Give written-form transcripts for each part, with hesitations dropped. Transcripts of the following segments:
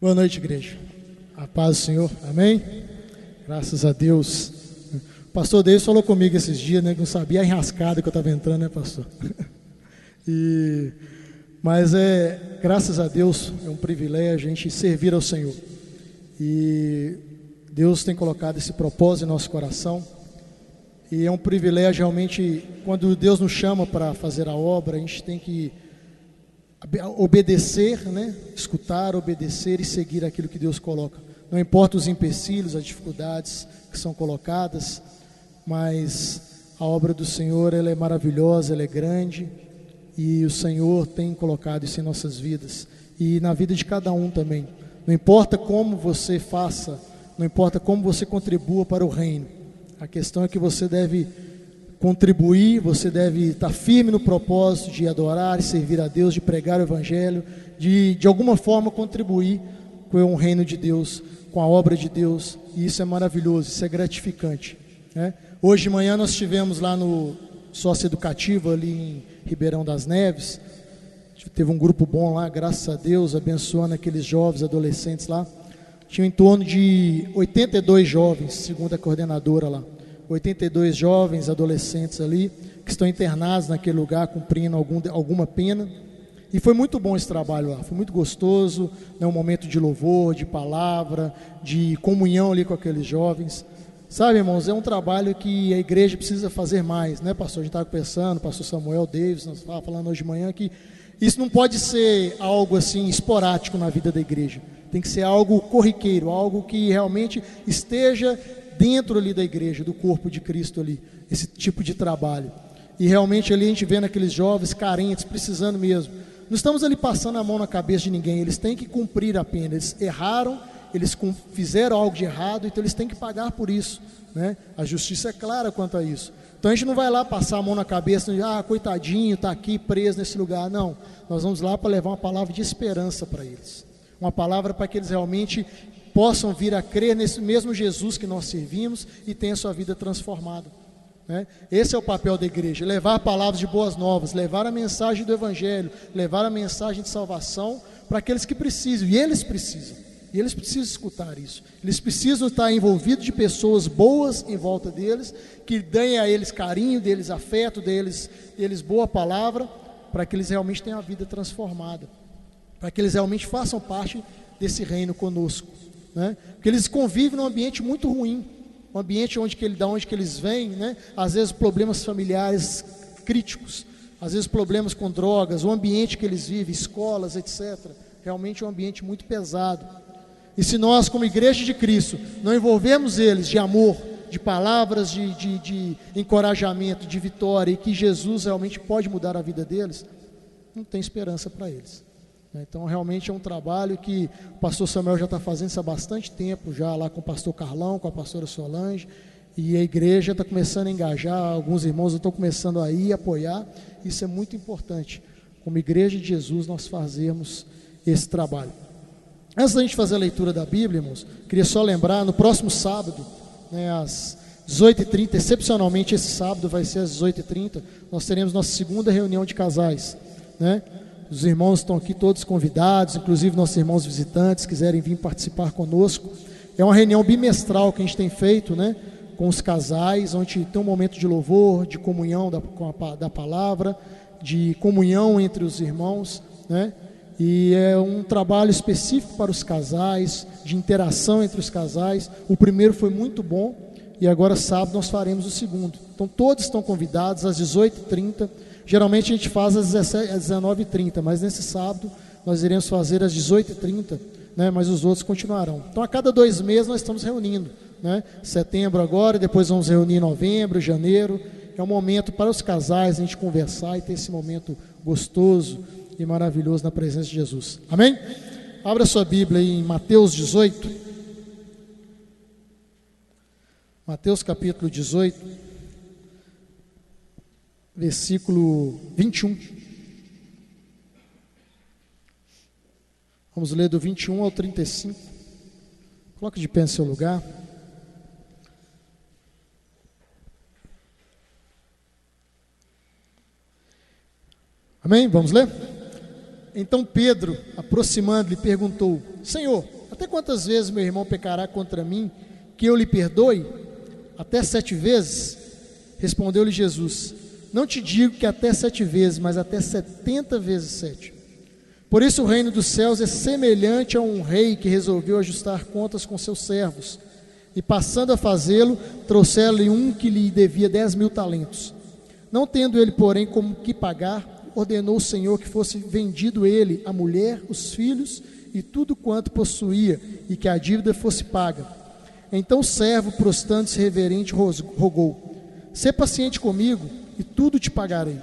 Boa noite, igreja. A paz do Senhor, amém? Graças a Deus. O pastor Deus falou comigo esses dias, né? Que não sabia a enrascada que eu estava entrando, né, pastor? Mas graças a Deus, é um privilégio a gente servir ao Senhor. E Deus tem colocado esse propósito em nosso coração. E é um privilégio realmente, quando Deus nos chama para fazer a obra, a gente tem que obedecer, né? Escutar, obedecer e seguir aquilo que Deus coloca. Não importa os empecilhos, as dificuldades que são colocadas, mas a obra do Senhor, ela é maravilhosa, ela é grande, e o Senhor tem colocado isso em nossas vidas e na vida de cada um também. Não importa como você faça, não importa como você contribua para o reino, a questão é que você deve contribuir, você deve estar firme no propósito de adorar e servir a Deus, de pregar o Evangelho, de alguma forma contribuir com o reino de Deus, com a obra de Deus, e isso é maravilhoso, isso é gratificante, né? Hoje de manhã nós estivemos lá no Sócio-Educativo, ali em Ribeirão das Neves. Teve um grupo bom lá, graças a Deus, abençoando aqueles jovens, adolescentes lá. Tinha em torno de 82 jovens, segundo a coordenadora lá. 82 jovens, adolescentes ali, que estão internados naquele lugar, cumprindo alguma pena. E foi muito bom esse trabalho lá, foi muito gostoso, né, um momento de louvor, de palavra, de comunhão ali com aqueles jovens. Sabe, irmãos, é um trabalho que a igreja precisa fazer mais, né, pastor? A gente estava conversando, pastor Samuel Davis, nós estávamos falando hoje de manhã que isso não pode ser algo assim esporádico na vida da igreja. Tem que ser algo corriqueiro, algo que realmente esteja dentro ali da igreja, do corpo de Cristo ali, esse tipo de trabalho. E realmente ali a gente vê naqueles jovens carentes, precisando mesmo. Não estamos ali passando a mão na cabeça de ninguém, eles têm que cumprir a pena. Eles erraram, eles fizeram algo de errado, então eles têm que pagar por isso, né? A justiça é clara quanto a isso. Então a gente não vai lá passar a mão na cabeça, coitadinho, está aqui preso nesse lugar. Não, nós vamos lá para levar uma palavra de esperança para eles. Uma palavra para que eles realmente possam vir a crer nesse mesmo Jesus que nós servimos e tenham sua vida transformada, né? Esse é o papel da igreja, levar palavras de boas novas, levar a mensagem do Evangelho, levar a mensagem de salvação para aqueles que precisam, e eles precisam escutar isso, eles precisam estar envolvidos de pessoas boas em volta deles, que deem a eles carinho, deles afeto, deles boa palavra, para que eles realmente tenham a vida transformada, para que eles realmente façam parte desse reino conosco, né? Porque eles convivem num ambiente muito ruim, um ambiente da onde que eles vêm, né? Às vezes problemas familiares críticos, às vezes problemas com drogas, o ambiente que eles vivem, escolas, etc. Realmente é um ambiente muito pesado. E se nós, como igreja de Cristo, não envolvemos eles de amor, de palavras de encorajamento, de vitória, e que Jesus realmente pode mudar a vida deles, não tem esperança para eles. Então realmente é um trabalho que o pastor Samuel já está fazendo isso há bastante tempo, já lá com o pastor Carlão, com a pastora Solange, e a igreja está começando a engajar, alguns irmãos estão começando a ir apoiar. Isso é muito importante, como igreja de Jesus, nós fazermos esse trabalho. Antes da gente fazer a leitura da Bíblia, irmãos, queria só lembrar, no próximo sábado, né, às 18h30, excepcionalmente esse sábado vai ser às 18h30, nós teremos nossa segunda reunião de casais, né? Os irmãos estão aqui todos convidados, inclusive nossos irmãos visitantes, quiserem vir participar conosco. É uma reunião bimestral que a gente tem feito, né, com os casais, onde tem um momento de louvor, de comunhão da palavra, de comunhão entre os irmãos, né? E é um trabalho específico para os casais, de interação entre os casais. O primeiro foi muito bom e agora sábado nós faremos o segundo. Então todos estão convidados às 18h30. Geralmente a gente faz às 19h30, mas nesse sábado nós iremos fazer às 18h30, né? Mas os outros continuarão. Então a cada 2 meses nós estamos reunindo, né? Setembro agora, depois vamos reunir em novembro, janeiro. É um momento para os casais, a gente conversar e ter esse momento gostoso e maravilhoso na presença de Jesus. Amém? Abra sua Bíblia aí em Mateus 18. Mateus capítulo 18. Versículo 21. Vamos ler do 21 ao 35. Coloque de pé em seu lugar. Amém? Vamos ler? Então Pedro, aproximando-lhe, perguntou: Senhor, até quantas vezes meu irmão pecará contra mim, que eu lhe perdoe? Até 7 vezes? Respondeu-lhe Jesus: não te digo que até 7 vezes, mas até 70 vezes 7. Por isso o reino dos céus é semelhante a um rei que resolveu ajustar contas com seus servos. E passando a fazê-lo, trouxeram-lhe um que lhe devia 10.000 talentos. Não tendo ele, porém, como que pagar, ordenou o Senhor que fosse vendido ele, a mulher, os filhos e tudo quanto possuía, e que a dívida fosse paga. Então o servo, prostrando-se reverente, rogou: sê paciente comigo, e tudo te pagarei.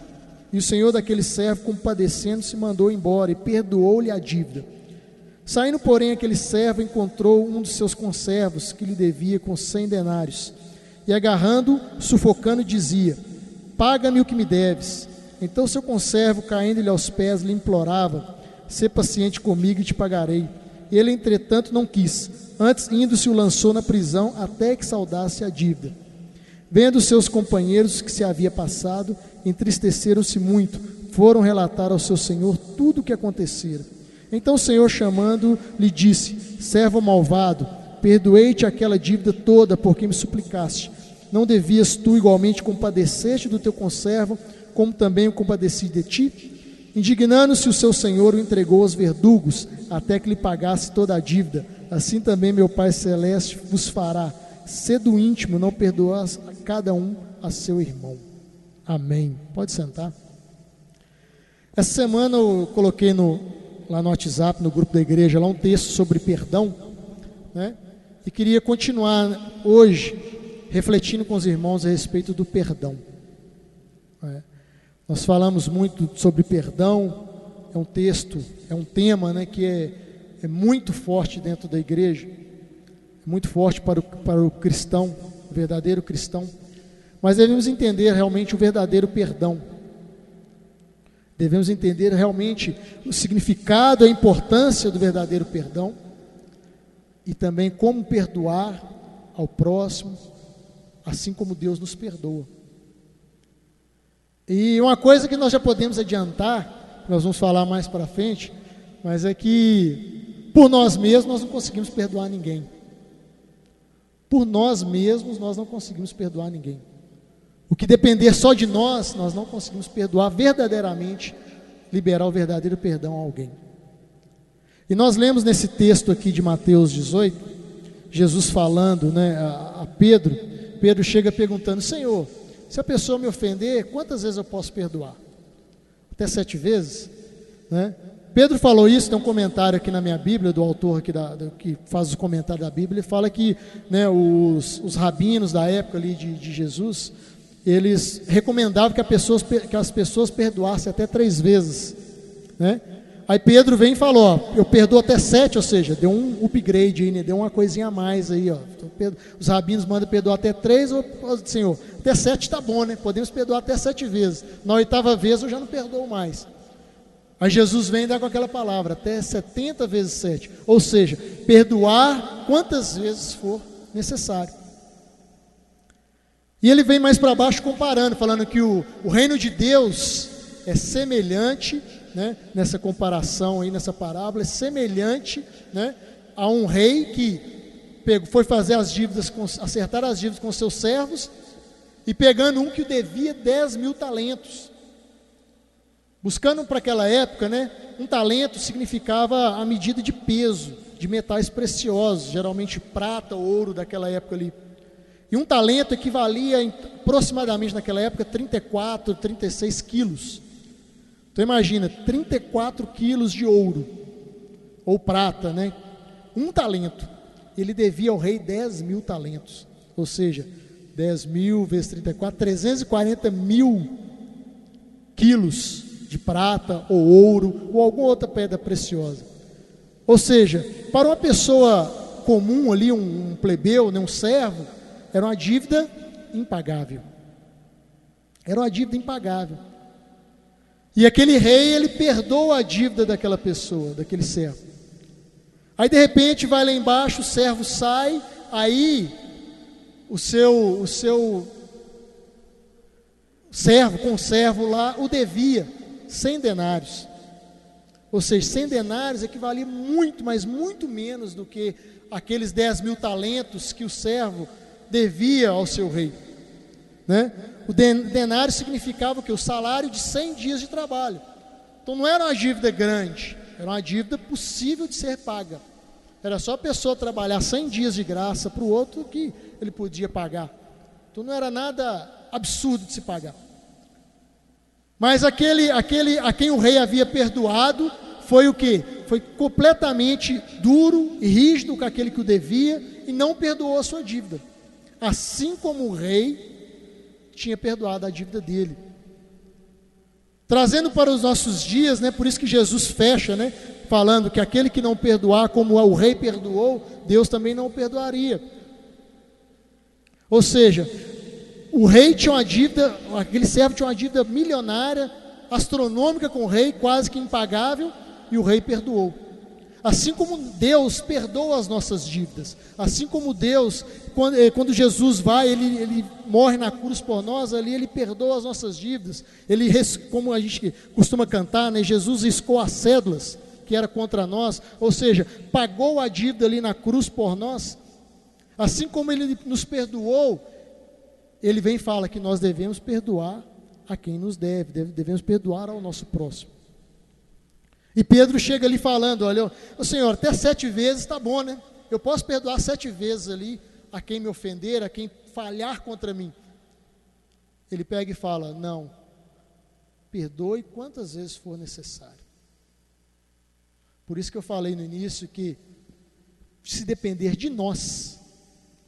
E o senhor daquele servo, compadecendo-se, mandou embora e perdoou-lhe a dívida. Saindo, porém, aquele servo encontrou um dos seus conservos que lhe devia com 100 denários. E agarrando, sufocando, dizia: paga-me o que me deves. Então seu conservo, caindo-lhe aos pés, lhe implorava: sê paciente comigo e te pagarei. Ele, entretanto, não quis. Antes, indo-se, o lançou na prisão até que saldasse a dívida. Vendo os seus companheiros que se havia passado, entristeceram-se muito, foram relatar ao seu senhor tudo o que acontecera. Então o senhor, chamando, lhe disse: servo malvado, perdoei-te aquela dívida toda porque me suplicaste. Não devias tu igualmente compadecer-te do teu conservo, como também o compadeci de ti? Indignando-se o seu senhor, o entregou aos verdugos, até que lhe pagasse toda a dívida. Assim também meu Pai Celeste vos fará, se do íntimo não perdoar a cada um a seu irmão. Amém. Pode sentar. Essa semana eu coloquei lá no WhatsApp, no grupo da igreja, lá um texto sobre perdão, né? E queria continuar hoje refletindo com os irmãos a respeito do perdão. Nós falamos muito sobre perdão, é um texto, é um tema, né, que é muito forte dentro da igreja, é muito forte para o cristão, o verdadeiro cristão. Mas devemos entender realmente o verdadeiro perdão. Devemos entender realmente o significado, a importância do verdadeiro perdão e também como perdoar ao próximo, assim como Deus nos perdoa. E uma coisa que nós já podemos adiantar, nós vamos falar mais para frente, mas é que por nós mesmos nós não conseguimos perdoar ninguém. Por nós mesmos nós não conseguimos perdoar ninguém. O que depender só de nós, nós não conseguimos perdoar verdadeiramente, liberar o verdadeiro perdão a alguém. E nós lemos nesse texto aqui de Mateus 18, Jesus falando, né, a Pedro. Pedro chega perguntando: Senhor, se a pessoa me ofender, quantas vezes eu posso perdoar? Até 7 vezes? Né? Pedro falou isso, tem um comentário aqui na minha Bíblia, do autor aqui que faz o comentário da Bíblia. Ele fala que, né, os rabinos da época ali de Jesus, eles recomendavam que as pessoas perdoassem até 3 vezes, né? Aí Pedro vem e falou: ó, eu perdoo até 7, ou seja, deu um upgrade aí, né? Deu uma coisinha a mais aí, ó. Os rabinos mandam perdoar até 3, Senhor, até 7 está bom, né? Podemos perdoar até 7 vezes. Na 8ª vez eu já não perdoo mais. Aí Jesus vem e dá com aquela palavra: até 70 vezes 7, ou seja, perdoar quantas vezes for necessário. E ele vem mais para baixo comparando, falando que o reino de Deus é semelhante, né, nessa comparação aí, nessa parábola, é semelhante, né, a um rei que foi fazer acertar as dívidas com seus servos, e pegando um que devia 10.000 talentos. Buscando para aquela época, né, um talento significava a medida de peso de metais preciosos, geralmente prata ou ouro daquela época ali. E um talento equivalia aproximadamente naquela época 34, 36 quilos. Então imagina, 34 quilos de ouro, ou prata, né? Um talento. Ele devia ao rei 10.000 talentos. Ou seja, 10.000 vezes 34, 340.000 quilos de prata, ou ouro, ou alguma outra pedra preciosa. Ou seja, para uma pessoa comum ali, um plebeu, né, um servo, era uma dívida impagável. Era uma dívida impagável. E aquele rei, ele perdoa a dívida daquela pessoa, daquele servo. Aí de repente vai lá embaixo, o servo sai, aí o seu servo, conservo lá, o devia 100 denários. Ou seja, 100 denários equivalia muito, mas muito menos do que aqueles 10.000 talentos que o servo devia ao seu rei, né? O denário significava o quê? O salário de 100 dias de trabalho. Então não era uma dívida grande, era uma dívida possível de ser paga. Era só a pessoa trabalhar 100 dias de graça para o outro que ele podia pagar. Então não era nada absurdo de se pagar. Mas aquele a quem o rei havia perdoado foi o quê? Foi completamente duro e rígido com aquele que o devia e não perdoou a sua dívida. Assim como o rei tinha perdoado a dívida dele. Trazendo para os nossos dias, né, por isso que Jesus fecha, né, falando que aquele que não perdoar como o rei perdoou, Deus também não o perdoaria. Ou seja, o rei tinha uma dívida, aquele servo tinha uma dívida milionária, astronômica com o rei, quase que impagável, e o rei perdoou. Assim como Deus perdoa as nossas dívidas, assim como Deus, quando Jesus vai, ele morre na cruz por nós, ali ele perdoa as nossas dívidas, ele, como a gente costuma cantar, né, Jesus riscou as cédulas que era contra nós, ou seja, pagou a dívida ali na cruz por nós. Assim como ele nos perdoou, ele vem e fala que nós devemos perdoar a quem nos devemos perdoar ao nosso próximo. E Pedro chega ali falando, olha, o Senhor, até 7 vezes está bom, né? Eu posso perdoar 7 vezes ali a quem me ofender, a quem falhar contra mim. Ele pega e fala, não, perdoe quantas vezes for necessário. Por isso que eu falei no início que se depender de nós,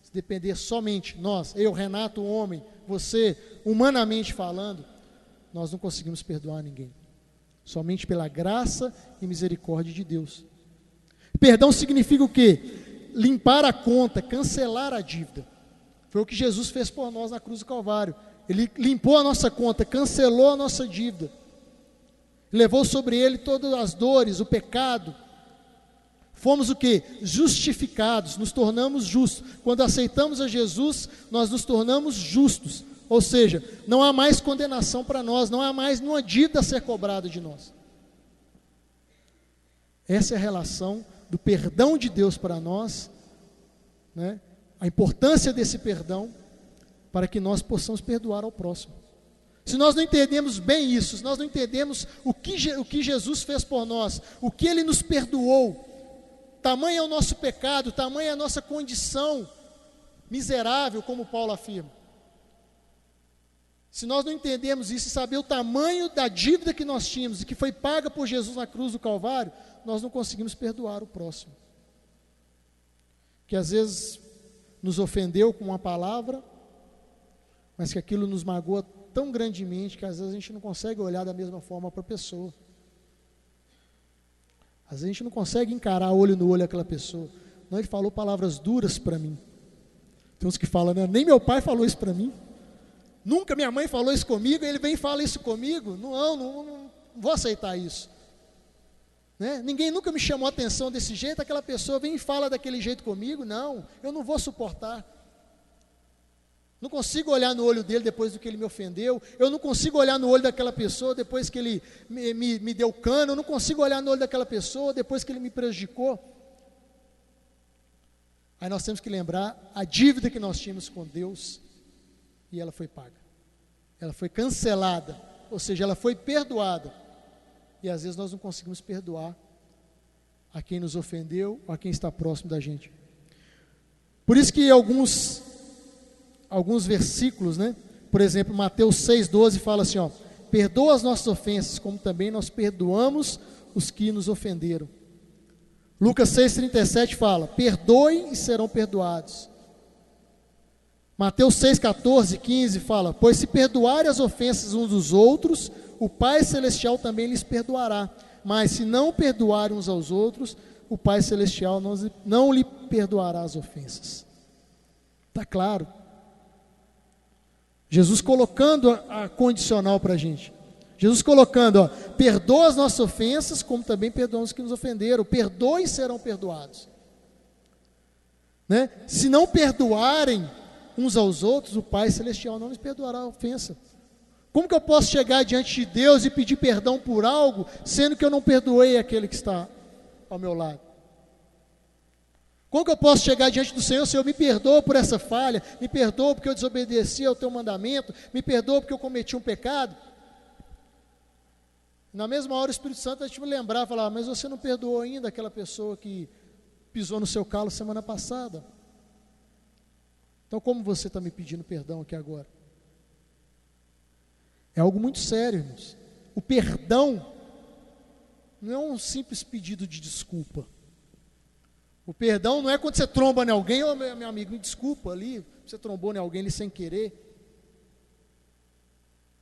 se depender somente nós, eu, Renato, o homem, você, humanamente falando, nós não conseguimos perdoar ninguém. Somente pela graça e misericórdia de Deus. Perdão significa o quê? Limpar a conta, cancelar a dívida. Foi o que Jesus fez por nós na cruz do Calvário. Ele limpou a nossa conta, cancelou a nossa dívida. Levou sobre ele todas as dores, o pecado. Fomos o quê? Justificados, nos tornamos justos. Quando aceitamos a Jesus, nós nos tornamos justos. Ou seja, não há mais condenação para nós, não há mais nenhuma dívida a ser cobrada de nós. Essa é a relação do perdão de Deus para nós, né? A importância desse perdão para que nós possamos perdoar ao próximo. Se nós não entendemos bem isso, se nós não entendemos o que Jesus fez por nós, o que Ele nos perdoou, tamanho é o nosso pecado, tamanho é a nossa condição miserável, como Paulo afirma. Se nós não entendemos isso e saber o tamanho da dívida que nós tínhamos e que foi paga por Jesus na cruz do Calvário, nós não conseguimos perdoar o próximo. Que às vezes nos ofendeu com uma palavra, mas que aquilo nos magoa tão grandemente que às vezes a gente não consegue olhar da mesma forma para a pessoa. Às vezes a gente não consegue encarar olho no olho aquela pessoa. Não, ele falou palavras duras para mim. Tem uns que falam, né, nem meu pai falou isso para mim. Nunca minha mãe falou isso comigo, ele vem e fala isso comigo. Não vou aceitar isso. Né? Ninguém nunca me chamou a atenção desse jeito, aquela pessoa vem e fala daquele jeito comigo. Não, eu não vou suportar. Não consigo olhar no olho dele depois do que ele me ofendeu. Eu não consigo olhar no olho daquela pessoa depois que ele me deu cano. Eu não consigo olhar no olho daquela pessoa depois que ele me prejudicou. Aí nós temos que lembrar a dívida que nós tínhamos com Deus. E ela foi paga, ela foi cancelada, ou seja, ela foi perdoada. E às vezes nós não conseguimos perdoar a quem nos ofendeu, ou a quem está próximo da gente. Por isso que alguns versículos, né? Por exemplo, Mateus 6,12 fala assim, ó, perdoa as nossas ofensas, como também nós perdoamos os que nos ofenderam. Lucas 6,37 fala, perdoem e serão perdoados. Mateus 6, 14, 15 fala, pois se perdoarem as ofensas uns dos outros, o Pai Celestial também lhes perdoará. Mas se não perdoarem uns aos outros, o Pai Celestial não lhe perdoará as ofensas. Está claro. Jesus colocando a condicional para a gente. Jesus colocando, ó, perdoa as nossas ofensas, como também perdoamos os que nos ofenderam. Perdoem e serão perdoados. Né? Se não perdoarem uns aos outros, o Pai Celestial não lhes perdoará a ofensa. Como que eu posso chegar diante de Deus e pedir perdão por algo, sendo que eu não perdoei aquele que está ao meu lado? Como que eu posso chegar diante do Senhor, Senhor, me perdoa por essa falha, me perdoa porque eu desobedeci ao teu mandamento, me perdoa porque eu cometi um pecado? Na mesma hora o Espírito Santo vai te lembrar, falar, mas você não perdoou ainda aquela pessoa que pisou no seu calo semana passada? Então como você está me pedindo perdão aqui agora? É algo muito sério, irmãos. O perdão não é um simples pedido de desculpa. O perdão não é quando você tromba em alguém, ô meu amigo, me desculpa ali, você trombou em alguém ali sem querer.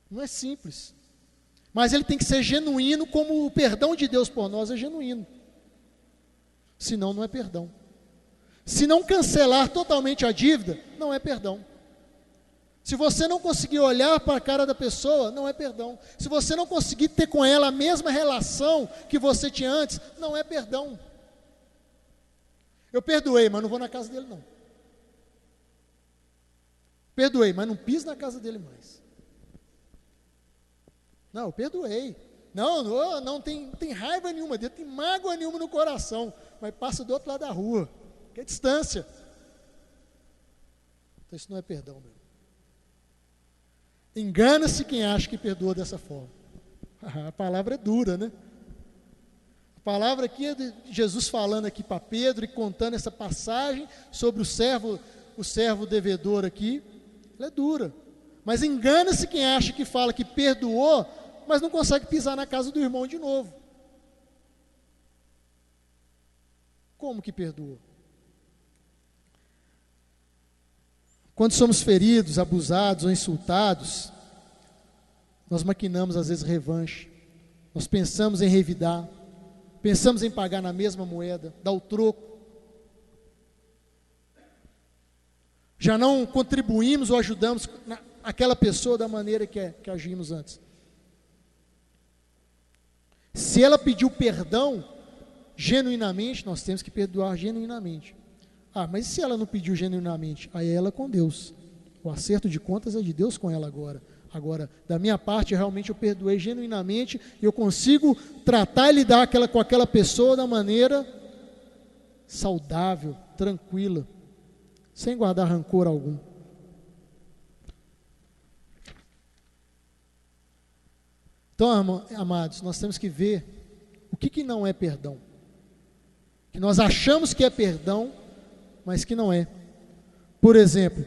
Não é simples. Mas ele tem que ser genuíno, como o perdão de Deus por nós é genuíno. Senão não é perdão. Se não cancelar totalmente a dívida, não é perdão. Se você não conseguir olhar para a cara da pessoa, não é perdão. Se você não conseguir ter com ela a mesma relação que você tinha antes, não é perdão. Eu perdoei, mas não vou na casa dele não. Perdoei, mas não piso na casa dele mais. Não, eu perdoei. Não tem raiva nenhuma dele, tem mágoa nenhuma no coração, mas passa do outro lado da rua, que é distância. Então isso não é perdão, meu. Engana-se quem acha que perdoa dessa forma. A palavra é dura, né? A palavra aqui é de Jesus falando aqui para Pedro e contando essa passagem sobre o servo devedor aqui. Ela é dura. Mas engana-se quem acha que fala que perdoou, mas não consegue pisar na casa do irmão de novo. Como que perdoou? Quando somos feridos, abusados ou insultados, nós maquinamos às vezes revanche. Nós pensamos em revidar, pensamos em pagar na mesma moeda, dar o troco. Já não contribuímos ou ajudamos aquela pessoa da maneira que agimos antes. Se ela pediu perdão genuinamente, nós temos que perdoar genuinamente. Mas e se ela não pediu genuinamente? Aí é ela com Deus. O acerto de contas é de Deus com ela agora. Agora, da minha parte, realmente eu perdoei genuinamente e eu consigo tratar e lidar com aquela pessoa da maneira saudável, tranquila, sem guardar rancor algum. Então, amados, nós temos que ver o que não é perdão. Que nós achamos que é perdão, mas que não é. Por exemplo,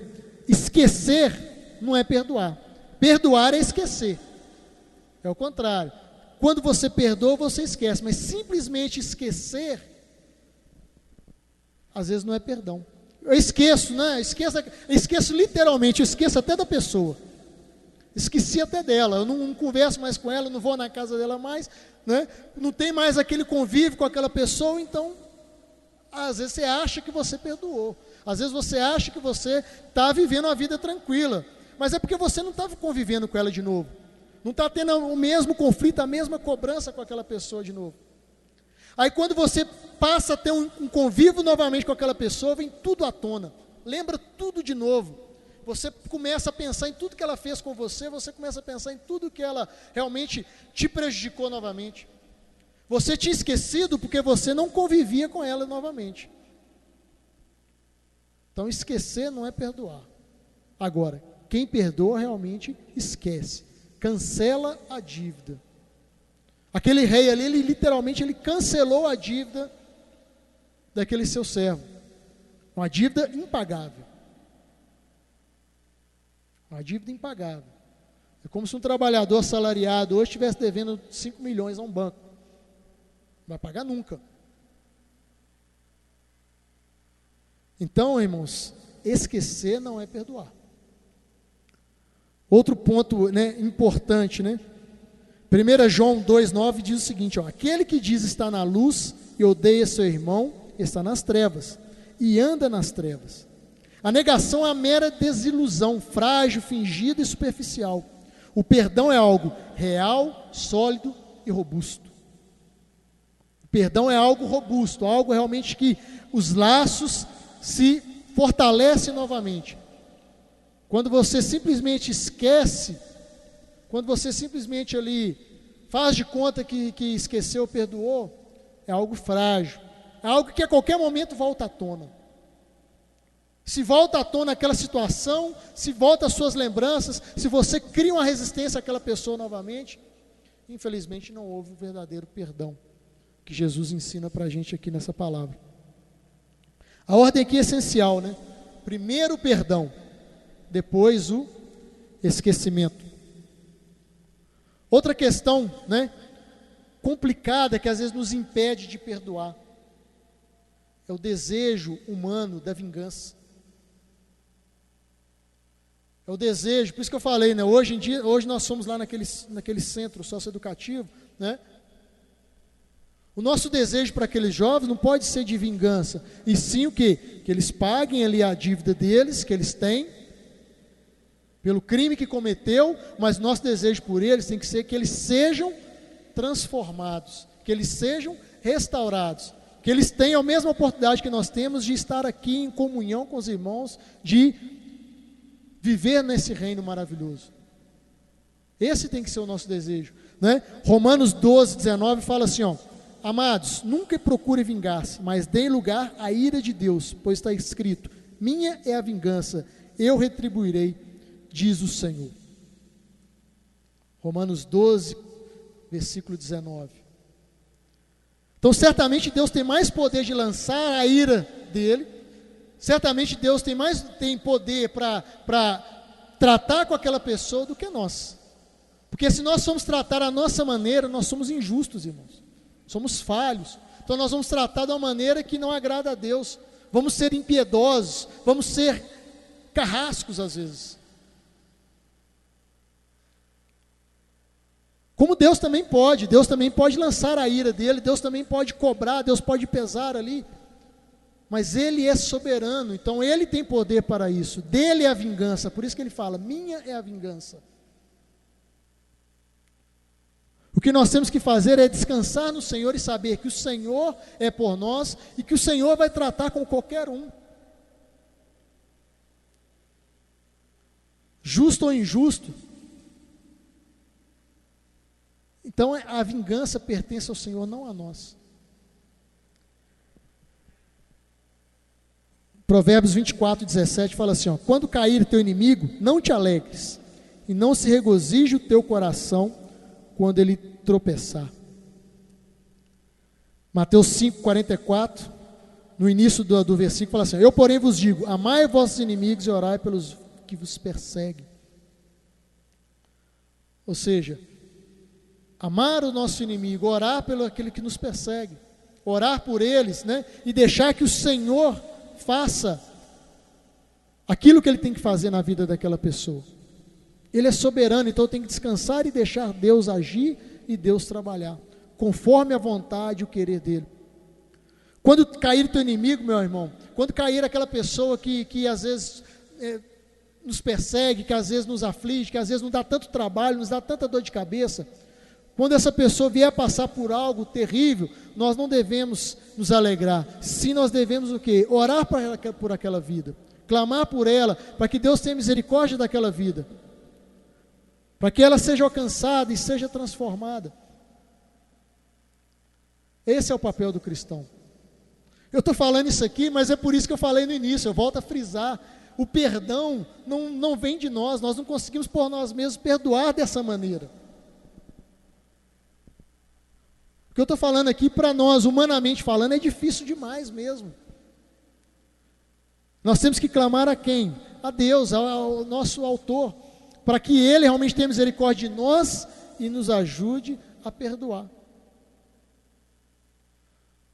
esquecer não é perdoar. Perdoar é esquecer. É o contrário. Quando você perdoa, você esquece. Mas simplesmente esquecer, às vezes não é perdão. Eu esqueço, né? Esqueço literalmente, eu esqueço até da pessoa. Esqueci até dela, eu não converso mais com ela, não vou na casa dela mais, né? Não tem mais aquele convívio com aquela pessoa, então, às vezes você acha que você perdoou. Às vezes você acha que você está vivendo uma vida tranquila. Mas é porque você não estava convivendo com ela de novo. Não está tendo o mesmo conflito, a mesma cobrança com aquela pessoa de novo. Aí quando você passa a ter um convívio novamente com aquela pessoa, vem tudo à tona. Lembra tudo de novo. Você começa a pensar em tudo que ela fez com você, você começa a pensar em tudo que ela realmente te prejudicou novamente. Você tinha esquecido porque você não convivia com ela novamente. Então esquecer não é perdoar. Agora, quem perdoa realmente esquece, cancela a dívida. Aquele rei ali, ele literalmente cancelou a dívida daquele seu servo. Uma dívida impagável. Uma dívida impagável. É como se um trabalhador assalariado hoje estivesse devendo 5 milhões a um banco. Não vai pagar nunca. Então, irmãos, esquecer não é perdoar. Outro ponto, né, importante, né? 1 João 2,9 diz o seguinte, aquele que diz estar na luz e odeia seu irmão, está nas trevas, e anda nas trevas. A negação é a mera desilusão, frágil, fingida e superficial. O perdão é algo real, sólido e robusto. O perdão é algo robusto, algo realmente que os laços se fortalecem novamente. Quando você simplesmente esquece, quando você simplesmente ali faz de conta que esqueceu, perdoou, é algo frágil, é algo que a qualquer momento volta à tona. Se volta à tona aquela situação, se volta às suas lembranças, se você cria uma resistência àquela pessoa novamente, infelizmente não houve o verdadeiro perdão que Jesus ensina para a gente aqui nessa palavra. A ordem aqui é essencial, né? Primeiro o perdão, depois o esquecimento. Outra questão, né, complicada, que às vezes nos impede de perdoar, é o desejo humano da vingança. É o desejo, por isso que eu falei, né? Hoje nós somos lá naquele centro socioeducativo, né? O nosso desejo para aqueles jovens não pode ser de vingança, e sim o quê? Que eles paguem ali a dívida deles, que eles têm, pelo crime que cometeu, mas nosso desejo por eles tem que ser que eles sejam transformados, que eles sejam restaurados, que eles tenham a mesma oportunidade que nós temos de estar aqui em comunhão com os irmãos, de viver nesse reino maravilhoso. Esse tem que ser o nosso desejo, né? Romanos 12, 19 fala assim, ó: amados, nunca procure vingar-se, mas deem lugar à ira de Deus, pois está escrito: minha é a vingança, eu retribuirei, diz o Senhor. Romanos 12, versículo 19. Então certamente Deus tem mais poder de lançar a ira dele, certamente Deus tem poder para tratar com aquela pessoa do que nós. Porque se nós formos tratar a nossa maneira, nós somos injustos, irmãos. Somos falhos. Então nós vamos tratar de uma maneira que não agrada a Deus. Vamos ser impiedosos, vamos ser carrascos às vezes. Como Deus também pode lançar a ira dele, Deus também pode cobrar, Deus pode pesar ali. Mas Ele é soberano, então Ele tem poder para isso. Dele é a vingança, por isso que Ele fala: minha é a vingança. O que nós temos que fazer é descansar no Senhor e saber que o Senhor é por nós e que o Senhor vai tratar com qualquer um. Justo ou injusto. Então a vingança pertence ao Senhor, não a nós. Provérbios 24, 17 fala assim, ó: quando cair teu inimigo, não te alegres, e não se regozije o teu coração quando ele tropeçar. Mateus 5, 44, no início do versículo, fala assim: eu, porém, vos digo, amai vossos inimigos e orai pelos que vos perseguem. Ou seja, amar o nosso inimigo, orar pelo aquele que nos persegue, orar por eles, né? E deixar que o Senhor faça aquilo que Ele tem que fazer na vida daquela pessoa. Ele é soberano, então eu tenho que descansar e deixar Deus agir e Deus trabalhar, conforme a vontade e o querer dEle. Quando cair teu inimigo, meu irmão, quando cair aquela pessoa que às vezes nos persegue, que às vezes nos aflige, que às vezes nos dá tanto trabalho, nos dá tanta dor de cabeça, quando essa pessoa vier passar por algo terrível, nós não devemos nos alegrar. Sim, nós devemos o quê? Orar por aquela vida, clamar por ela, para que Deus tenha misericórdia daquela vida, para que ela seja alcançada e seja transformada. Esse é o papel do cristão. Eu estou falando isso aqui, mas é por isso que eu falei no início, eu volto a frisar: o perdão não vem de nós não conseguimos por nós mesmos perdoar dessa maneira. O que eu estou falando aqui, para nós, humanamente falando, é difícil demais mesmo. Nós temos que clamar a quem? A Deus, ao nosso autor, para que Ele realmente tenha misericórdia de nós e nos ajude a perdoar.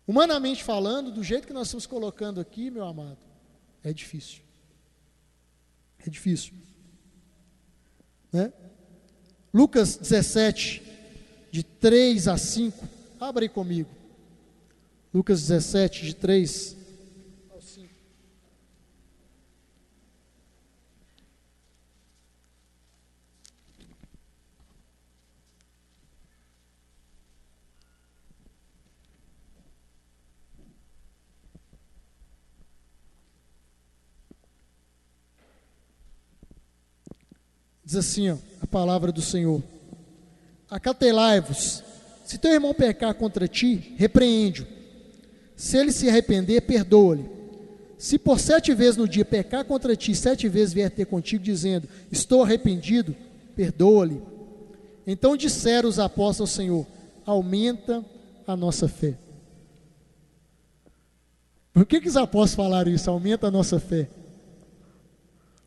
Humanamente falando, do jeito que nós estamos colocando aqui, meu amado, é difícil. É difícil. Né? Lucas 17, de 3 a 5, abra aí comigo. Lucas 17, de 3 ao 5. Diz assim, ó, a palavra do Senhor: acautelai-vos, se teu irmão pecar contra ti, repreende-o, se ele se arrepender, perdoa-lhe. Se por 7 vezes no dia pecar contra ti, 7 vezes vier ter contigo, dizendo, estou arrependido, perdoa-lhe. Então disseram os apóstolos ao Senhor, aumenta a nossa fé. Por que os apóstolos falaram isso? Aumenta a nossa fé.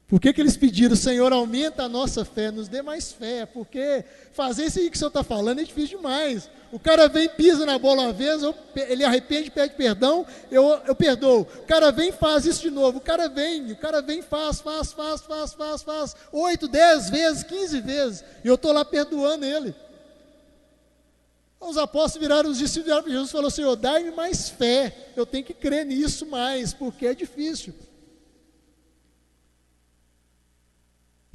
Por que eles pediram, Senhor, aumenta a nossa fé, nos dê mais fé? Porque fazer isso aí que o Senhor está falando é difícil demais. O cara vem, pisa na bola uma vez, ele arrepende, pede perdão, eu perdoo. O cara vem e faz isso de novo. O cara vem e faz 8, 10 vezes, 15 vezes. E eu estou lá perdoando ele. Os apóstolos viraram, os discípulos viraram para Jesus e falaram, Senhor, dai-me mais fé. Eu tenho que crer nisso mais, porque é difícil.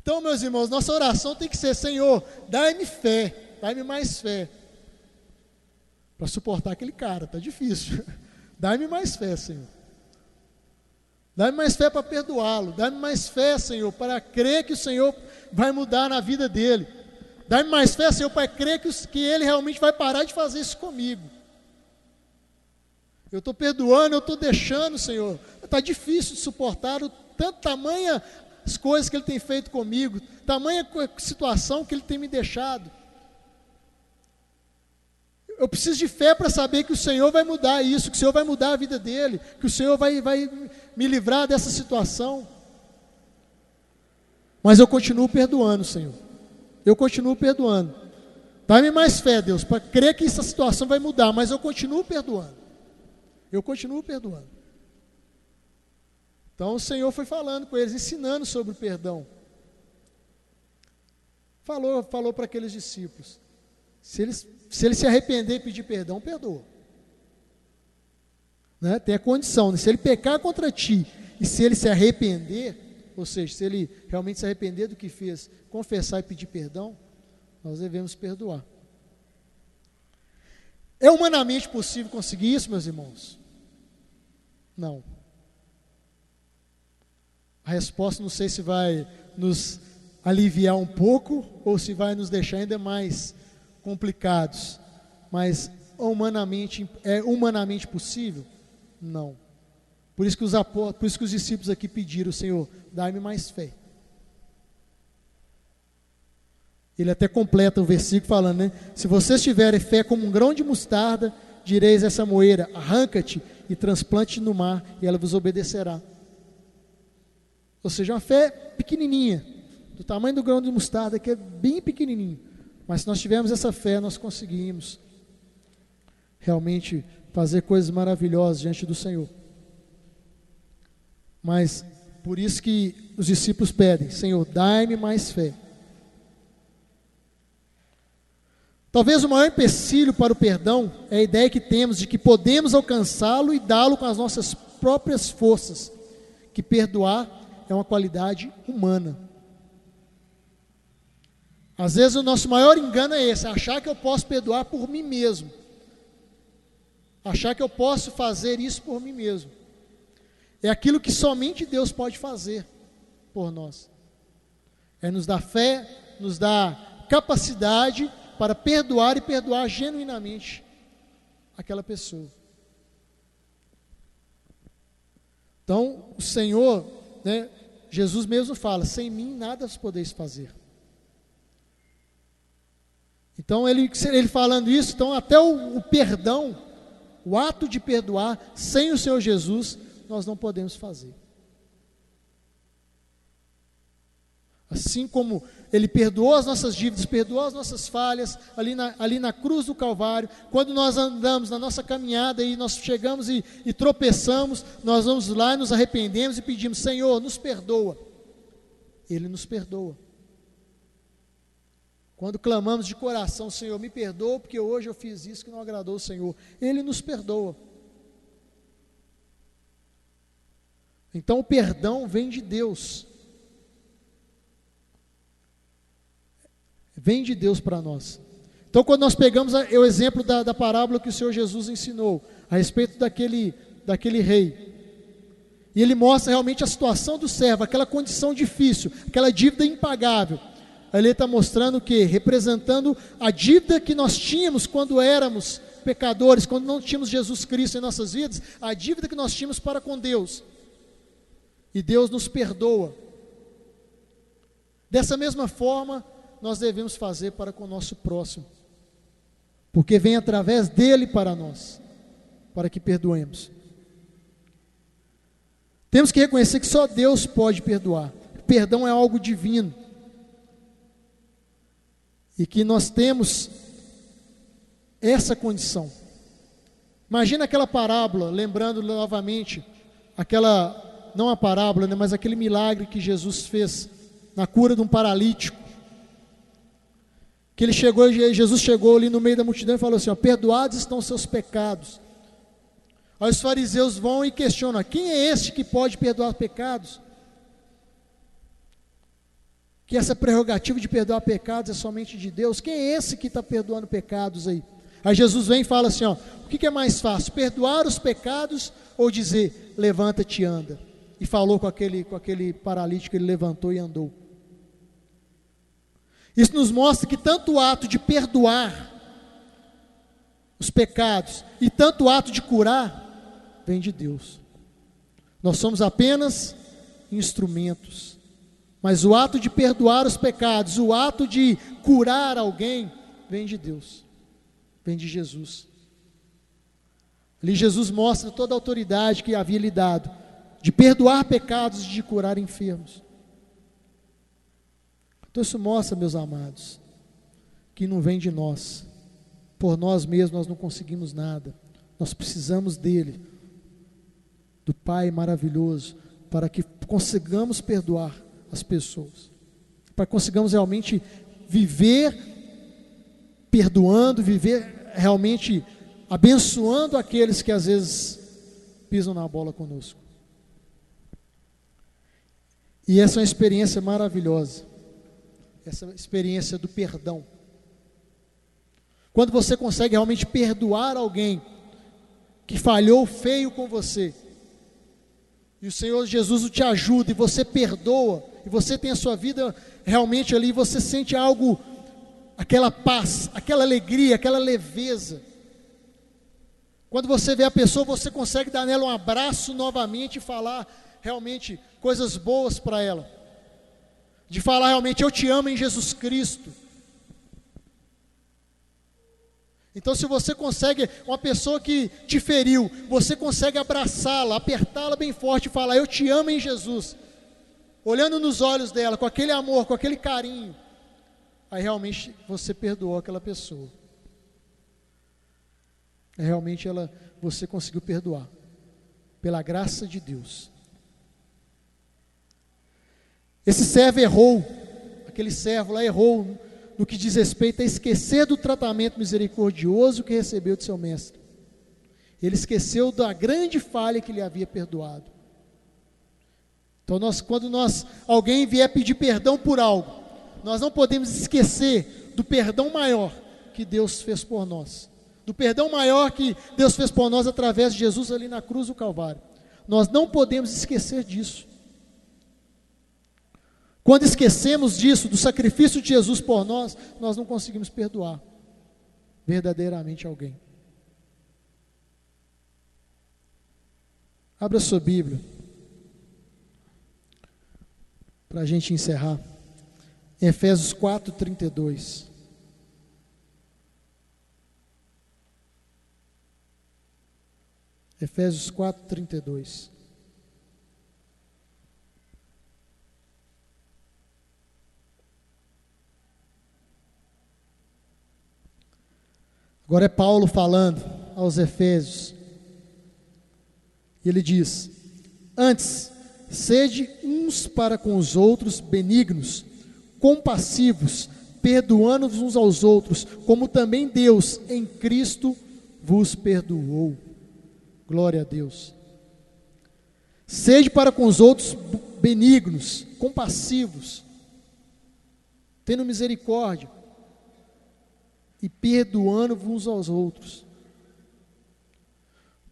Então, meus irmãos, nossa oração tem que ser, Senhor, dai-me fé, dai-me mais fé, para suportar aquele cara, está difícil. Dai-me mais fé, Senhor. Dai-me mais fé para perdoá-lo. Dai-me mais fé, Senhor, para crer que o Senhor vai mudar na vida dele. Dai-me mais fé, Senhor, para crer que ele realmente vai parar de fazer isso comigo. Eu estou perdoando, eu estou deixando, Senhor. Está difícil de suportar tamanha as coisas que ele tem feito comigo, tamanha situação que ele tem me deixado. Eu preciso de fé para saber que o Senhor vai mudar isso, que o Senhor vai mudar a vida dele, que o Senhor vai me livrar dessa situação. Mas eu continuo perdoando, Senhor. Eu continuo perdoando. Dá-me mais fé, Deus, para crer que essa situação vai mudar, mas eu continuo perdoando. Eu continuo perdoando. Então o Senhor foi falando com eles, ensinando sobre o perdão. Falou para aqueles discípulos, se ele se arrepender e pedir perdão, perdoa. Né? Tem a condição, né? Se ele pecar contra ti, e se ele se arrepender, ou seja, se ele realmente se arrepender do que fez, confessar e pedir perdão, nós devemos perdoar. É humanamente possível conseguir isso, meus irmãos? Não. A resposta não sei se vai nos aliviar um pouco ou se vai nos deixar ainda mais complicados, mas é humanamente possível? Não. Por isso que os discípulos aqui pediram, Senhor, dai-me mais fé. Ele até completa o versículo falando, né? Se vocês tiverem fé como um grão de mostarda, direis essa moeira, arranca-te e transplante no mar, e ela vos obedecerá. Ou seja, uma fé pequenininha, do tamanho do grão de mostarda, que é bem pequenininho. Mas se nós tivermos essa fé, nós conseguimos realmente fazer coisas maravilhosas diante do Senhor. Mas por isso que os discípulos pedem, Senhor, dai-me mais fé. Talvez o maior empecilho para o perdão é a ideia que temos de que podemos alcançá-lo e dá-lo com as nossas próprias forças, que perdoar é uma qualidade humana. Às vezes o nosso maior engano é esse, achar que eu posso perdoar por mim mesmo. Achar que eu posso fazer isso por mim mesmo. É aquilo que somente Deus pode fazer por nós. É nos dar fé, nos dar capacidade para perdoar e perdoar genuinamente aquela pessoa. Então, o Senhor, né, Jesus mesmo fala, sem mim nada podeis fazer. Então, ele falando isso, então até o perdão, o ato de perdoar, sem o Senhor Jesus, nós não podemos fazer. Assim como Ele perdoou as nossas dívidas, perdoou as nossas falhas, ali na cruz do Calvário, quando nós andamos na nossa caminhada e nós chegamos e tropeçamos, nós vamos lá e nos arrependemos e pedimos, Senhor, nos perdoa. Ele nos perdoa. Quando clamamos de coração, Senhor, me perdoa, porque hoje eu fiz isso que não agradou o Senhor, Ele nos perdoa. Então o perdão vem de Deus. Vem de Deus para nós. Então quando nós pegamos o exemplo da parábola que o Senhor Jesus ensinou, a respeito daquele rei, e ele mostra realmente a situação do servo, aquela condição difícil, aquela dívida impagável, Ali ele está mostrando o quê? Representando a dívida que nós tínhamos quando éramos pecadores, quando não tínhamos Jesus Cristo em nossas vidas, a dívida que nós tínhamos para com Deus. E Deus nos perdoa. Dessa mesma forma, nós devemos fazer para com o nosso próximo, porque vem através dele para nós, para que perdoemos. Temos que reconhecer que só Deus pode perdoar. Perdão é algo divino. E que nós temos essa condição. Imagina aquela parábola, lembrando novamente, não a parábola, né, mas aquele milagre que Jesus fez na cura de um paralítico. Que Jesus chegou ali no meio da multidão e falou assim, perdoados estão os seus pecados. Aí os fariseus vão e questionam, quem é este que pode perdoar pecados? Que essa prerrogativa de perdoar pecados é somente de Deus. Quem é esse que está perdoando pecados aí? Aí Jesus vem e fala assim, o que é mais fácil? Perdoar os pecados ou dizer, levanta-te e anda? E falou com aquele paralítico, ele levantou e andou. Isso nos mostra que tanto o ato de perdoar os pecados e tanto o ato de curar vem de Deus. Nós somos apenas instrumentos. Mas o ato de perdoar os pecados, o ato de curar alguém, vem de Deus, vem de Jesus. Ali Jesus mostra toda a autoridade que havia lhe dado, de perdoar pecados e de curar enfermos. Então isso mostra, meus amados, que não vem de nós. Por nós mesmos nós não conseguimos nada. Nós precisamos dele, do Pai maravilhoso, para que consigamos perdoar as pessoas, para que consigamos realmente viver perdoando, viver realmente abençoando aqueles que às vezes pisam na bola conosco. E essa é uma experiência maravilhosa, essa experiência do perdão. Quando você consegue realmente perdoar alguém que falhou feio com você, e o Senhor Jesus te ajuda, e você perdoa, e você tem a sua vida realmente ali, você sente algo, aquela paz, aquela alegria, aquela leveza. Quando você vê a pessoa, você consegue dar nela um abraço novamente e falar realmente coisas boas para ela. De falar realmente, eu te amo em Jesus Cristo. Então se você consegue, uma pessoa que te feriu, você consegue abraçá-la, apertá-la bem forte e falar, eu te amo em Jesus. Olhando nos olhos dela, com aquele amor, com aquele carinho. Aí realmente você perdoou aquela pessoa. Aí realmente você conseguiu perdoar. Pela graça de Deus. Esse servo errou, aquele servo lá errou no que diz respeito a esquecer do tratamento misericordioso que recebeu de seu mestre. Ele esqueceu da grande falha que lhe havia perdoado. Então quando alguém vier pedir perdão por algo, nós não podemos esquecer do perdão maior que Deus fez por nós. Do perdão maior que Deus fez por nós através de Jesus ali na cruz do Calvário. Nós não podemos esquecer disso. Quando esquecemos disso, do sacrifício de Jesus por nós, nós não conseguimos perdoar verdadeiramente alguém. Abra a sua Bíblia, para a gente encerrar, em Efésios 4:32. Efésios 4:32. Agora é Paulo falando aos Efésios. E ele diz: antes, sede uns para com os outros benignos, compassivos, perdoando-vos uns aos outros, como também Deus em Cristo vos perdoou. Glória a Deus. Sede para com os outros benignos, compassivos, tendo misericórdia, e perdoando-vos uns aos outros.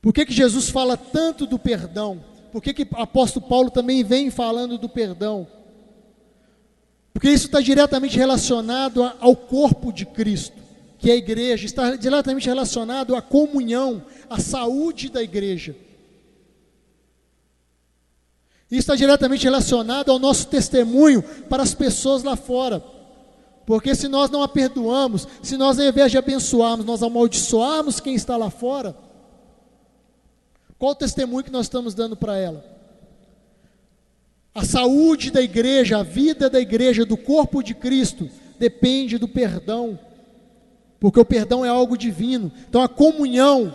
Por que Jesus fala tanto do perdão? Por que o apóstolo Paulo também vem falando do perdão? Porque isso está diretamente relacionado ao corpo de Cristo, que é a igreja, está diretamente relacionado à comunhão, à saúde da igreja. Isso está diretamente relacionado ao nosso testemunho para as pessoas lá fora. Porque se nós não a perdoamos, se nós ao invés de abençoarmos, nós amaldiçoarmos quem está lá fora, qual o testemunho que nós estamos dando para ela? A saúde da igreja, a vida da igreja, do corpo de Cristo, depende do perdão, porque o perdão é algo divino. Então a comunhão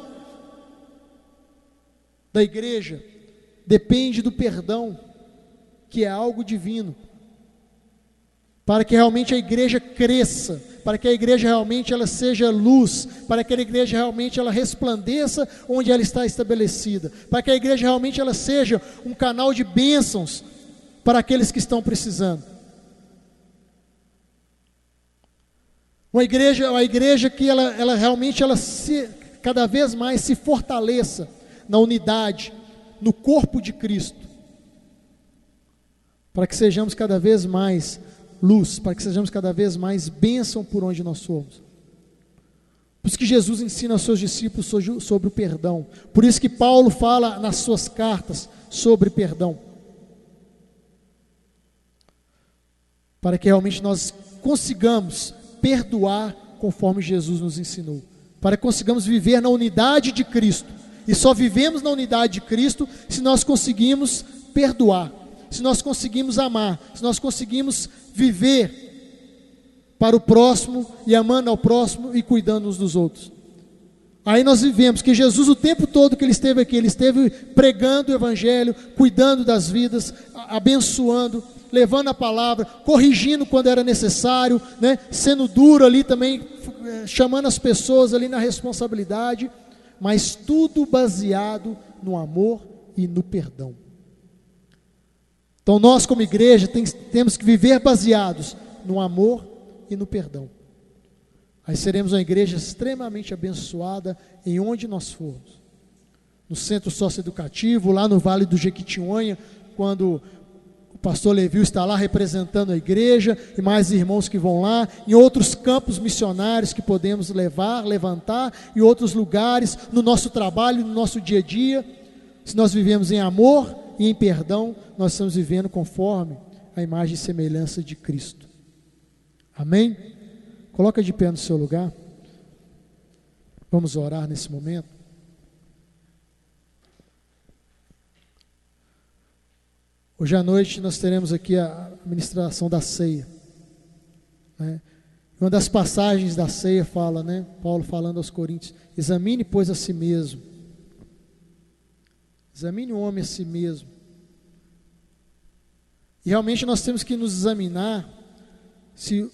da igreja depende do perdão, que é algo divino, para que realmente a igreja cresça, para que a igreja realmente ela seja luz, para que a igreja realmente ela resplandeça onde ela está estabelecida, para que a igreja realmente ela seja um canal de bênçãos para aqueles que estão precisando. Uma igreja que ela realmente cada vez mais se fortaleça na unidade, no corpo de Cristo, para que sejamos cada vez mais luz, para que sejamos cada vez mais bênção por onde nós somos. Por isso que Jesus ensina aos seus discípulos sobre o perdão. Por isso que Paulo fala nas suas cartas sobre perdão. Para que realmente nós consigamos perdoar conforme Jesus nos ensinou. Para que consigamos viver na unidade de Cristo. E só vivemos na unidade de Cristo se nós conseguimos perdoar, se nós conseguimos amar, se nós conseguimos viver para o próximo e amando ao próximo e cuidando uns dos outros. Aí nós vivemos que Jesus, o tempo todo que ele esteve aqui, ele esteve pregando o evangelho, cuidando das vidas, abençoando, levando a palavra, corrigindo quando era necessário, né? Sendo duro ali também, chamando as pessoas ali na responsabilidade, mas tudo baseado no amor e no perdão. Então nós como igreja temos que viver baseados no amor e no perdão. Aí seremos uma igreja extremamente abençoada em onde nós formos. No centro socioeducativo, lá no Vale do Jequitinhonha, quando o pastor Levil está lá representando a igreja, e mais irmãos que vão lá, em outros campos missionários que podemos levantar, em outros lugares, no nosso trabalho, no nosso dia a dia. Se nós vivemos em amor e em perdão, nós estamos vivendo conforme a imagem e semelhança de Cristo. Amém? Coloca de pé no seu lugar. Vamos orar nesse momento. Hoje à noite nós teremos aqui a ministração da ceia, né? Uma das passagens da ceia fala, né? Paulo falando aos Coríntios: examine, pois, a si mesmo. Examine o homem a si mesmo. E realmente nós temos que nos examinar se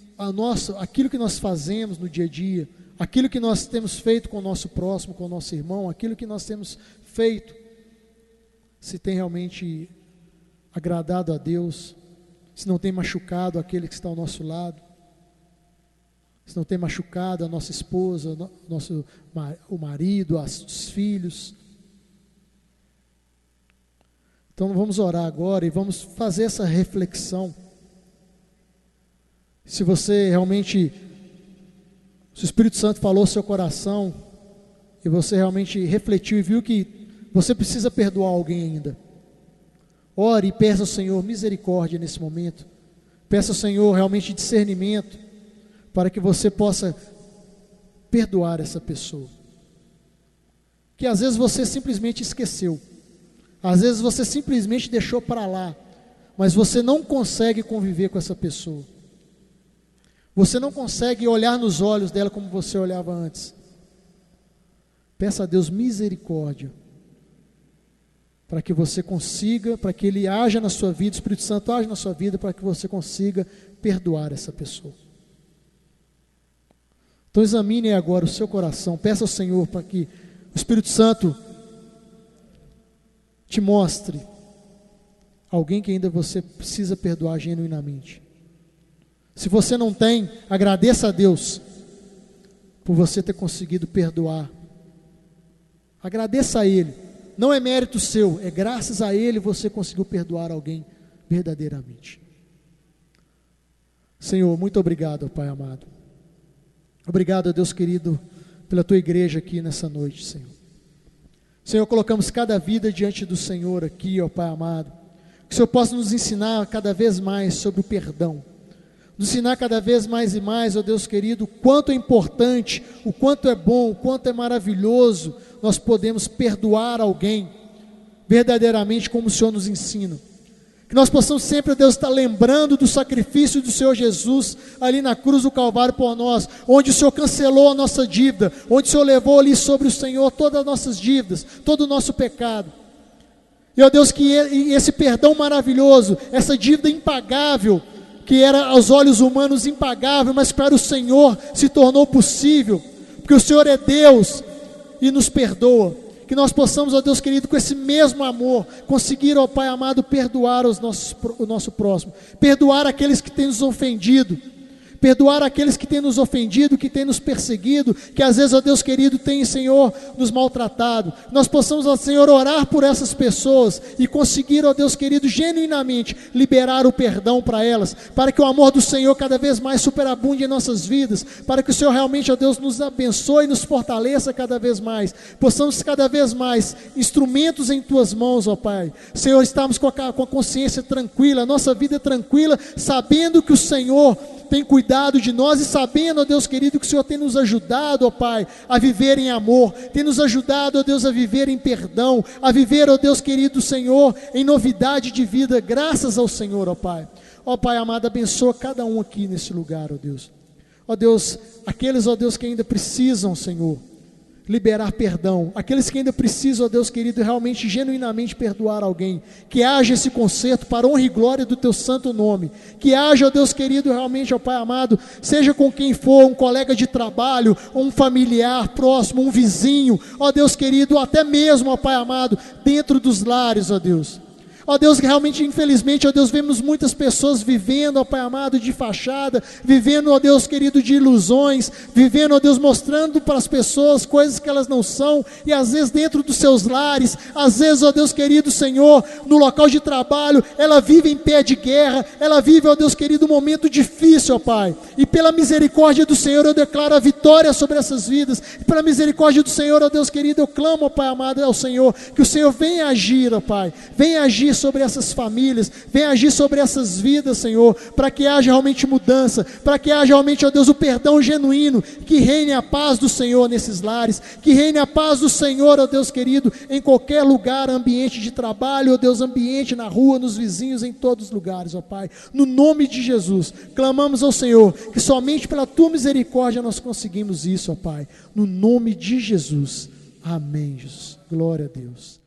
aquilo que nós fazemos no dia a dia, aquilo que nós temos feito com o nosso próximo, com o nosso irmão, aquilo que nós temos feito, se tem realmente agradado a Deus, se não tem machucado aquele que está ao nosso lado, se não tem machucado a nossa esposa, o marido, os filhos. Então vamos orar agora e vamos fazer essa reflexão. Se você realmente, se o Espírito Santo falou ao seu coração, e você realmente refletiu e viu que você precisa perdoar alguém ainda, ore e peça ao Senhor misericórdia nesse momento. Peça ao Senhor realmente discernimento, para que você possa perdoar essa pessoa. Que às vezes você simplesmente esqueceu, às vezes você simplesmente deixou para lá, mas você não consegue conviver com essa pessoa. Você não consegue olhar nos olhos dela como você olhava antes. Peça a Deus misericórdia, para que você consiga, para que Ele haja na sua vida, o Espírito Santo haja na sua vida, para que você consiga perdoar essa pessoa. Então examine agora o seu coração, peça ao Senhor para que o Espírito Santo te mostre alguém que ainda você precisa perdoar genuinamente. Se você não tem, agradeça a Deus por você ter conseguido perdoar. Agradeça a Ele. Não é mérito seu, é graças a Ele você conseguiu perdoar alguém verdadeiramente. Senhor, muito obrigado, ó Pai amado. Obrigado, ó Deus querido, pela Tua igreja aqui nessa noite, Senhor. Senhor, colocamos cada vida diante do Senhor aqui, ó Pai amado. Que o Senhor possa nos ensinar cada vez mais sobre o perdão. Nos ensinar cada vez mais e mais, ó Deus querido, o quanto é importante, o quanto é bom, o quanto é maravilhoso nós podemos perdoar alguém, verdadeiramente como o Senhor nos ensina. Que nós possamos sempre, ó Deus, estar lembrando do sacrifício do Senhor Jesus, ali na cruz do Calvário por nós, onde o Senhor cancelou a nossa dívida, onde o Senhor levou ali sobre o Senhor todas as nossas dívidas, todo o nosso pecado. E ó Deus, que esse perdão maravilhoso, essa dívida impagável, que era aos olhos humanos impagável, mas para o Senhor se tornou possível, porque o Senhor é Deus e nos perdoa. Que nós possamos, ó Deus querido, com esse mesmo amor, conseguir, ó Pai amado, perdoar o nosso próximo, perdoar aqueles que têm nos ofendido, perdoar aqueles que têm nos ofendido, que têm nos perseguido, que às vezes, ó Deus querido, tem, Senhor, nos maltratado. Nós possamos, ó Senhor, orar por essas pessoas e conseguir, ó Deus querido, genuinamente liberar o perdão para elas, para que o amor do Senhor cada vez mais superabunde em nossas vidas, para que o Senhor realmente, ó Deus, nos abençoe e nos fortaleça cada vez mais, possamos cada vez mais instrumentos em Tuas mãos, ó Pai. Senhor, estamos com a consciência tranquila, a nossa vida é tranquila, sabendo que o Senhor tem cuidado de nós e sabendo, ó Deus querido, que o Senhor tem nos ajudado, ó Pai, a viver em amor, tem nos ajudado, ó Deus, a viver em perdão, a viver, ó Deus querido, Senhor, em novidade de vida, graças ao Senhor, ó Pai. Ó Pai amado, abençoa cada um aqui nesse lugar, ó Deus. Ó Deus, aqueles, ó Deus, que ainda precisam, Senhor, liberar perdão, aqueles que ainda precisam, ó Deus querido, realmente, genuinamente perdoar alguém, que haja esse conserto para honra e glória do Teu santo nome, que haja, ó Deus querido, realmente, ó Pai amado, seja com quem for, um colega de trabalho, um familiar próximo, um vizinho, ó Deus querido, até mesmo, ó Pai amado, dentro dos lares, ó Deus. Ó Deus, que realmente, infelizmente, ó Deus, vemos muitas pessoas vivendo, ó Pai amado, de fachada, vivendo, ó Deus querido, de ilusões, vivendo, ó Deus, mostrando para as pessoas coisas que elas não são, e às vezes dentro dos seus lares, às vezes, ó Deus querido, Senhor, no local de trabalho, ela vive em pé de guerra, ela vive, ó Deus querido, um momento difícil, ó Pai, e pela misericórdia do Senhor, eu declaro a vitória sobre essas vidas, e pela misericórdia do Senhor, ó Deus querido, eu clamo, ó Pai amado, ao Senhor, que o Senhor venha agir, ó Pai, venha agir sobre essas famílias, vem agir sobre essas vidas, Senhor, para que haja realmente mudança, para que haja realmente, ó Deus, o perdão genuíno, que reine a paz do Senhor nesses lares, que reine a paz do Senhor, ó Deus querido, em qualquer lugar, ambiente de trabalho, ó Deus, ambiente na rua, nos vizinhos, em todos os lugares, ó Pai, no nome de Jesus, clamamos ao Senhor, que somente pela Tua misericórdia nós conseguimos isso, ó Pai, no nome de Jesus, amém, Jesus, glória a Deus.